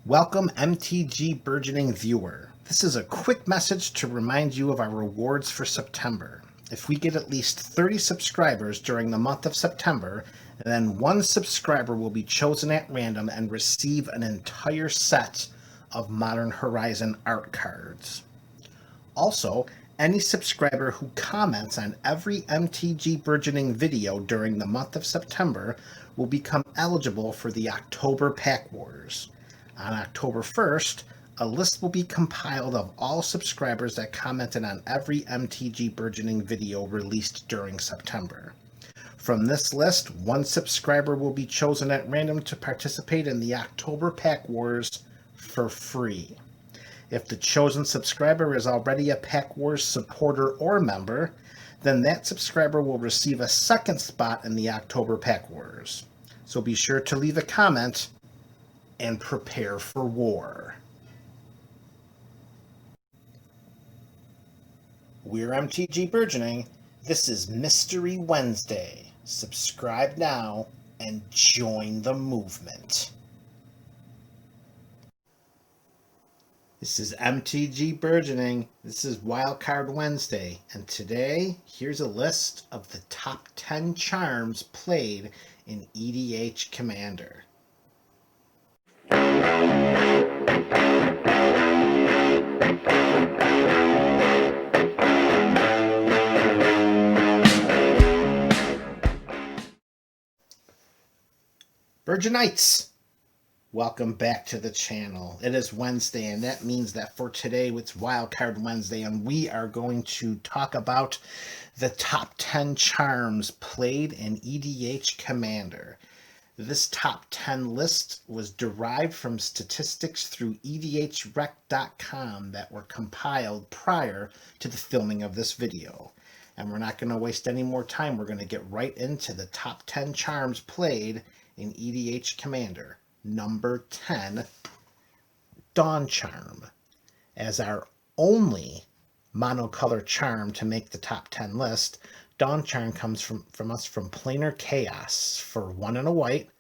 Welcome MTG Burgeoning viewer. This is a quick message to remind you of our rewards for September. If we get at least 30 subscribers during the month of September, then one subscriber will be chosen at random and receive an entire set of Modern Horizon art cards. Also, any subscriber who comments on every MTG Burgeoning video during the month of September will become eligible for the October Pack Wars. On October 1st, a list will be compiled of all subscribers that commented on every MTG Burgeoning video released during September. From this list, one subscriber will be chosen at random to participate in the October Pack Wars for free. If the chosen subscriber is already a Pack Wars supporter or member, then that subscriber will receive a second spot in the October Pack Wars. So be sure to leave a comment and prepare for war. We're MTG Burgeoning. This is Mystery Wednesday. Subscribe now and join the movement. This is MTG Burgeoning. This is Wildcard Wednesday. And today, here's a list of the top 10 charms played in EDH Commander. Burgeonites! Welcome back to the channel. It is Wednesday, and that means that for today it's Wildcard Wednesday, and we are going to talk about the top 10 charms played in EDH Commander. This top 10 list was derived from statistics through EDHREC.com that were compiled prior to the filming of this video. And we're not going to waste any more time. We're going to get right into the top 10 charms played in EDH Commander. Number 10, Dawn Charm. As our only monocolor charm to make the top 10 list, Dawn Charm comes from us from Planar Chaos. For 1 and a white,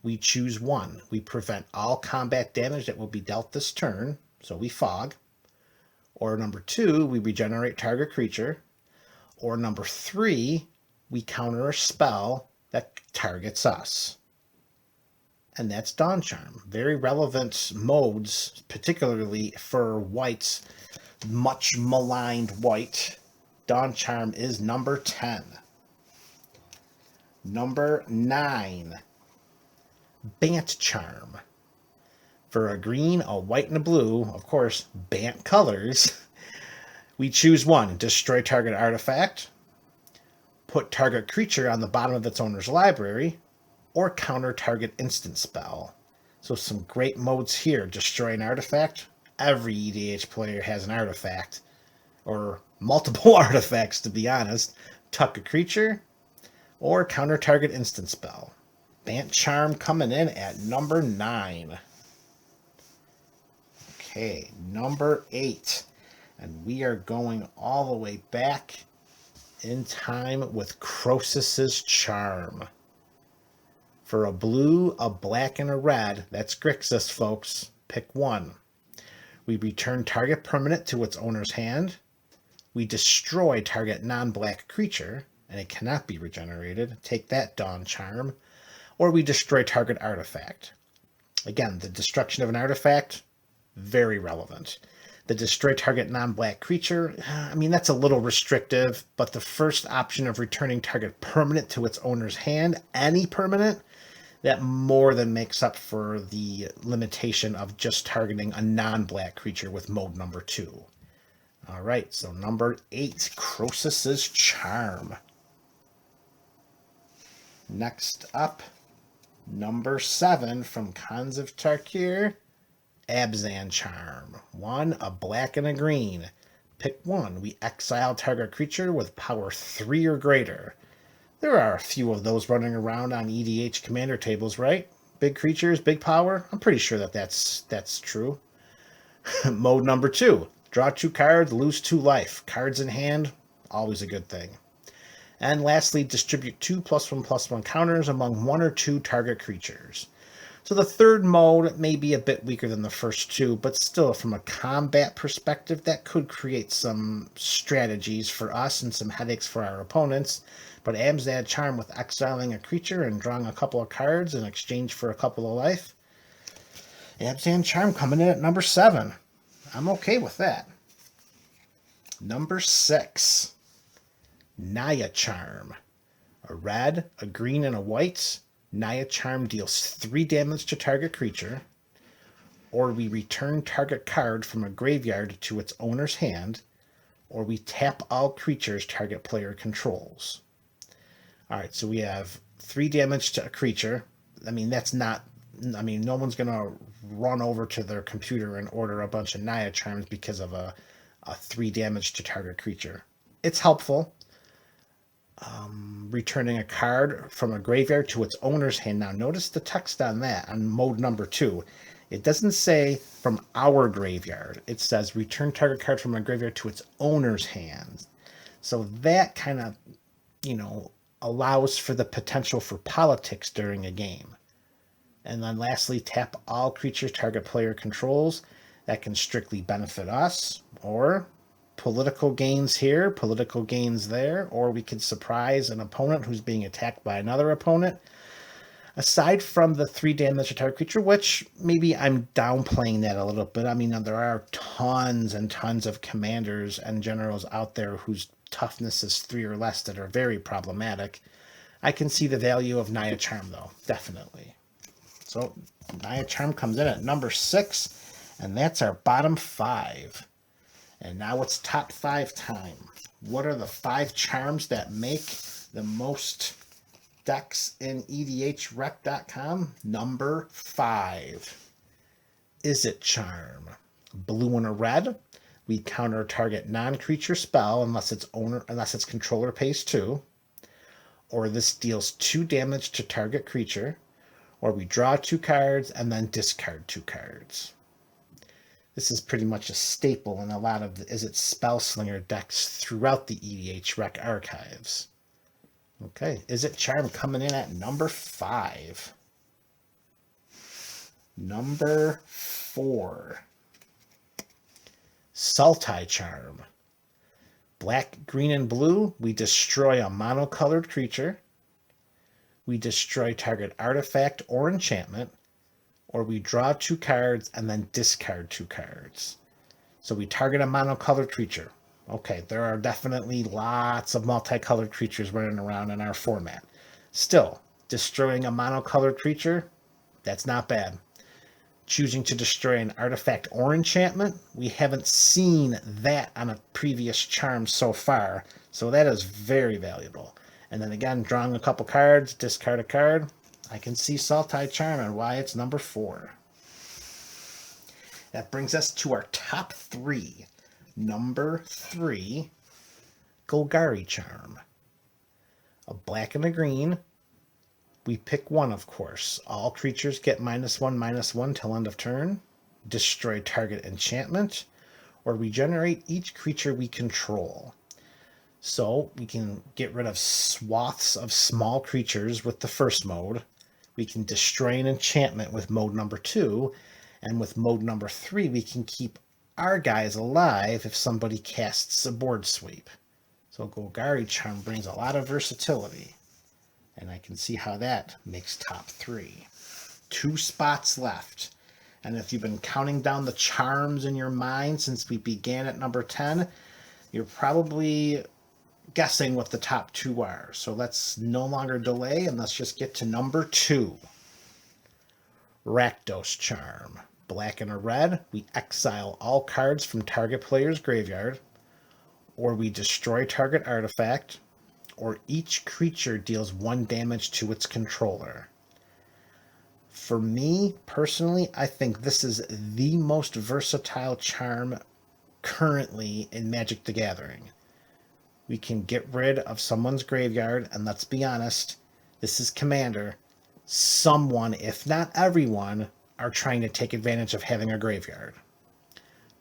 we choose 1. We prevent all combat damage that will be dealt this turn, so we fog. Or number 2, we regenerate target creature. Or number 3, we counter a spell that targets us. And that's Dawn Charm. Very relevant modes, particularly for whites, much maligned white. Dawn Charm is number 10. Number 9, Bant Charm. For a green, a white, and a blue, of course, Bant colors, we choose 1. Destroy target artifact, put target creature on the bottom of its owner's library, or counter target instant spell. So some great modes here. Destroy an artifact. Every EDH player has an artifact, or multiple artifacts to be honest. Tuck a creature, or counter target instant spell. Bant Charm coming in at number 9. Okay, number 8. And we are going all the way back in time with Croesus's Charm. For a blue, a black, and a red, that's Grixis, folks. Pick 1. We return target permanent to its owner's hand. We destroy target non-black creature, and it cannot be regenerated. Take that, Dawn Charm. Or we destroy target artifact. Again, the destruction of an artifact, very relevant. The destroy target non-black creature, that's a little restrictive, but the first option of returning target permanent to its owner's hand, any permanent, that more than makes up for the limitation of just targeting a non-black creature with mode number 2. All right, so number 8, Croesus's Charm. Next up, number 7 from Khans of Tarkir, Abzan Charm. 1, a black and a green. Pick 1. We exile target creature with power 3 or greater. There are a few of those running around on EDH Commander tables, right? Big creatures, big power. I'm pretty sure that's true. Mode number 2. Draw 2 cards, lose 2 life. Cards in hand, always a good thing. And lastly, distribute 2 +1/+1 counters among 1 or 2 target creatures. So the third mode may be a bit weaker than the first two, but still from a combat perspective, that could create some strategies for us and some headaches for our opponents. But MTG Charm with exiling a creature and drawing a couple of cards in exchange for a couple of life. MTG Charm coming in at number 7. I'm okay with that. Number 6. Nia Charm. A red, a green, and a white. Nia Charm deals 3 damage to target creature, or we return target card from a graveyard to its owner's hand, or we tap all creatures target player controls. Alright, so we have 3 damage to a creature. I mean, that's not... I mean, no one's going to run over to their computer and order a bunch of Nia Charms because of a 3 damage to target creature. It's helpful. Returning a card from a graveyard to its owner's hand. Now, notice the text on that, on mode number 2. It doesn't say from our graveyard. It says return target card from a graveyard to its owner's hand. So that kind of, allows for the potential for politics during a game. And then lastly, tap all creatures target player controls. That can strictly benefit us, or political gains here, political gains there, or we could surprise an opponent who's being attacked by another opponent. Aside from the 3 damage to target creature, which maybe I'm downplaying that a little bit. I mean, there are tons and tons of commanders and generals out there whose toughness is 3 or less that are very problematic. I can see the value of Nia Charm, though, definitely. So Nia Charm comes in at number 6, and that's our bottom 5. And now it's top 5 time. What are the 5 charms that make the most decks in EDHREC.com? Number 5. Izzet Charm. Blue and a red. We counter target non-creature spell unless its controller pays 2. Or this deals 2 damage to target creature. Or we draw 2 cards and then discard 2 cards. This is pretty much a staple in a lot of the Izzet Spellslinger decks throughout the EDHREC archives. Okay, Izzet Charm coming in at number 5. Number 4. Sultai Charm. Black, green, and blue, we destroy a monocolored creature. We destroy target artifact or enchantment. Or we draw 2 cards and then discard 2 cards. So we target a monocolored creature. Okay, there are definitely lots of multicolored creatures running around in our format. Still, destroying a monocolored creature, that's not bad. Choosing to destroy an artifact or enchantment, we haven't seen that on a previous charm so far, so that is very valuable. And then again, drawing a couple cards, discard a card. I can see Sultai Charm and why it's number 4. That brings us to our top 3. Number 3, Golgari Charm. A black and a green. We pick 1, of course. All creatures get -1/-1 till end of turn. Destroy target enchantment. Or regenerate each creature we control. So we can get rid of swaths of small creatures with the first mode. We can destroy an enchantment with mode number 2. And with mode number 3, we can keep our guys alive if somebody casts a board sweep. So Golgari Charm brings a lot of versatility. And I can see how that makes top 3. 2 spots left. And if you've been counting down the charms in your mind since we began at number 10, you're probably guessing what the top 2 are. So let's no longer delay and let's just get to number 2. Rakdos Charm. Black and a red, we exile all cards from target player's graveyard, or we destroy target artifact, or each creature deals 1 damage to its controller. For me, personally, I think this is the most versatile charm currently in Magic the Gathering. We can get rid of someone's graveyard, and let's be honest, this is Commander. Someone, if not everyone, are trying to take advantage of having a graveyard.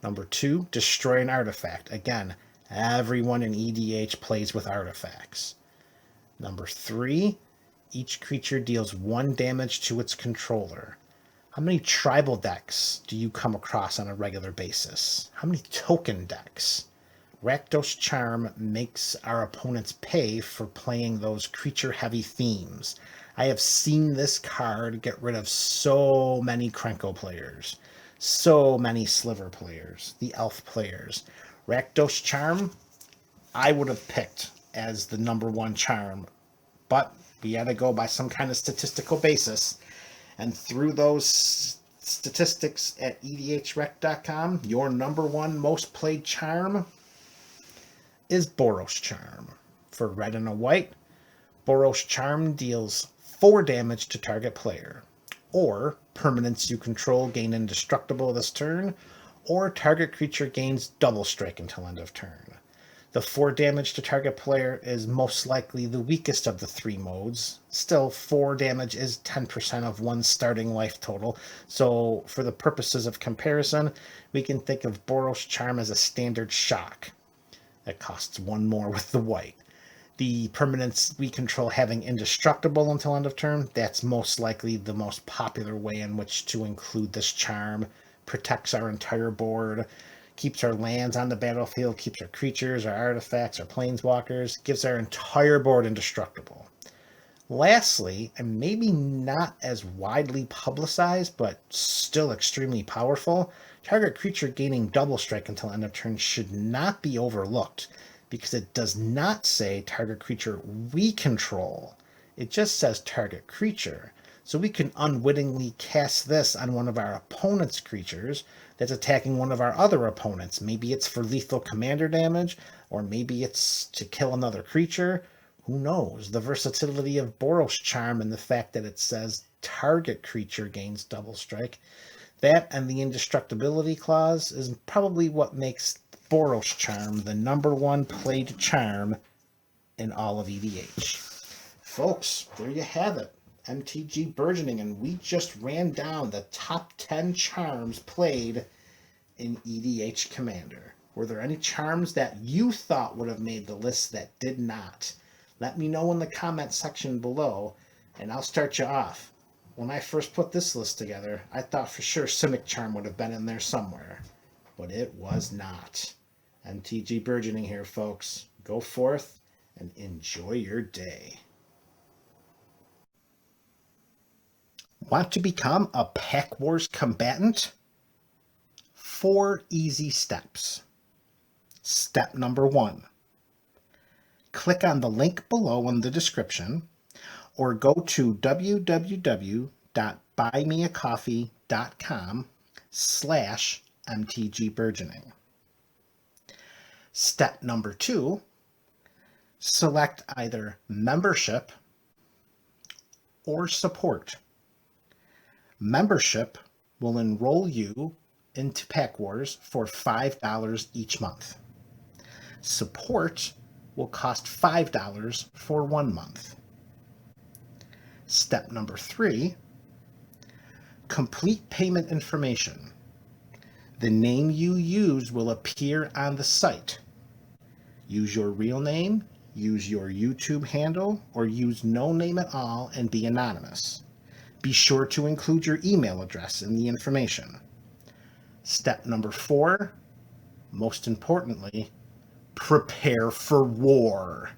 Number 2, destroy an artifact. Again, everyone in EDH plays with artifacts. Number 3, Each creature deals 1 damage to its controller. How many tribal decks do you come across on a regular basis? How many token decks? Rakdos Charm makes our opponents pay for playing those creature-heavy themes. I have seen this card get rid of so many Krenko players, so many Sliver players, the Elf players. Rakdos Charm, I would have picked as the #1 charm, but we had to go by some kind of statistical basis. And through those statistics at edhrec.com, your #1 most played charm is Boros Charm. For red and a white, Boros Charm deals 4 damage to target player, or permanents you control gain indestructible this turn, or target creature gains double strike until end of turn. The 4 damage to target player is most likely the weakest of the 3 modes. Still, 4 damage is 10% of one's starting life total, so for the purposes of comparison, we can think of Boros Charm as a standard shock. That costs 1 more with the white. The permanents we control having indestructible until end of turn, that's most likely the most popular way in which to include this charm. Protects our entire board, keeps our lands on the battlefield, keeps our creatures, our artifacts, our planeswalkers, gives our entire board indestructible. Lastly, and maybe not as widely publicized, but still extremely powerful, target creature gaining double strike until end of turn should not be overlooked, because it does not say target creature we control. It just says target creature. So we can unwittingly cast this on one of our opponent's creatures that's attacking one of our other opponents. Maybe it's for lethal commander damage, or maybe it's to kill another creature. Who knows? The versatility of Boros Charm and the fact that it says target creature gains double strike, that and the indestructibility clause is probably what makes Boros Charm the #1 played charm in all of EDH. Folks, there you have it. MTG Burgeoning, and we just ran down the top 10 charms played in EDH Commander. Were there any charms that you thought would have made the list that did not? Let me know in the comment section below, and I'll start you off. When I first put this list together, I thought for sure Simic Charm would have been in there somewhere, but it was not. MTG Burgeoning here, folks. Go forth and enjoy your day. Want to become a Pack Wars combatant? 4 easy steps. Step number 1. Click on the link below in the description, or go to www.buymeacoffee.com/MTGBurgeoning. Step number 2. Select either membership or support. Membership will enroll you into Pack Wars for $5 each month. Support will cost $5 for 1 month. Step number 3, complete payment information. The name you use will appear on the site. Use your real name, use your YouTube handle, or use no name at all and be anonymous. Be sure to include your email address in the information. Step number 4, most importantly, prepare for war.